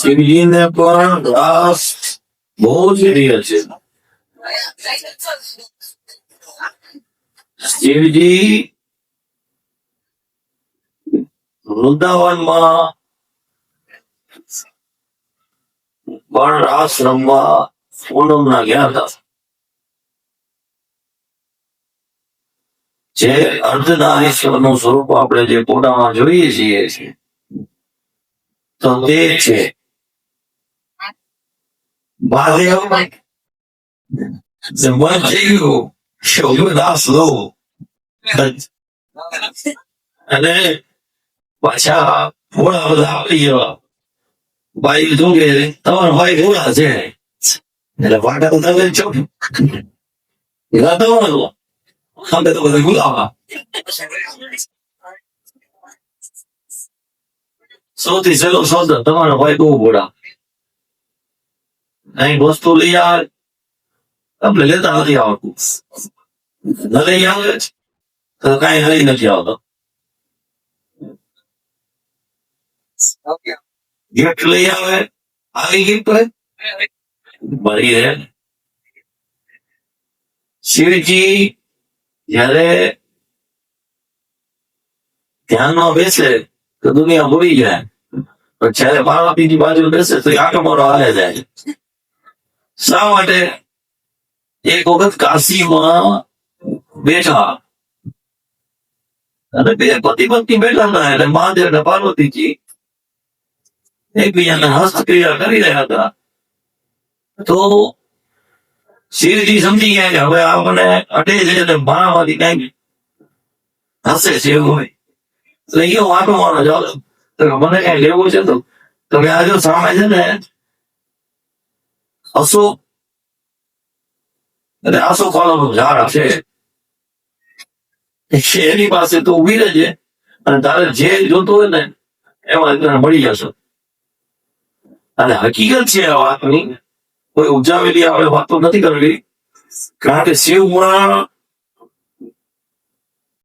શિવજીને પણ રાસ બહુ જ પ્રિય છે. શિવજી વૃંદાવનમાં પણ રાસ રમવા પૂનમના ગયા હતા. જે અર્ધનારીશ્વરનું સ્વરૂપ આપણે જે પોતામાં જોઈએ છીએ તો તે છે મહાદેવ. મન થઈ ગયું રાસ લો અને પાછા ભોળા બધા આવી ગયા. ભાઈ શું કે તમારા ભાઈ ભોળા છે એટલે વાટા તો તમે છો અમે તો બધા ગુલાબા. સૌથી સહેલો સોદો તમારા ભાઈ બહુ ભોળા. અહીં વસ્તુ લઈ આવે આપણે લેતા નથી આવતું, ન લઈ આવે તો કઈ લઈ નથી આવતો. ગિફ્ટ લઈ આવે આવી ગિફ્ટ મળી રહે. શિવજી જયારે ધ્યાનમાં બેસે તો દુનિયા ભૂલી જાય, પણ જયારે પાર્વતીની બાજુ બેસે તો આટો મારો હાલે જાય. શા માટે? એક વખત કાશીમાં બેઠા અને બે પતિ પત્ની બેઠા હતા એટલે મહાદેવ અને પાર્વતીજી એકબીજાને હસ્તક્રિયા કરી રહ્યા હતા. તો શિવજી સમજી ગયા કે હવે આ મને અટે છે એટલે મારામાંથી કઈક હસે છે એવું હોય એટલે એ વાંટો મારો જાવ તો મને કઈ લેવું છે તો કે આ જો સામે છે ને અશોક એટલે અશોક વાળાનું ઝાડ છે એની પાસે તો ઉભી રહેજે અને તારે જે જોતું હોય ને એમાં તને મળી જશે. અને હકીકત છે આ વાતની, કોઈ ઉજાવેલી આપણે વાતો નથી કરવી, કારણ કે શિવમાં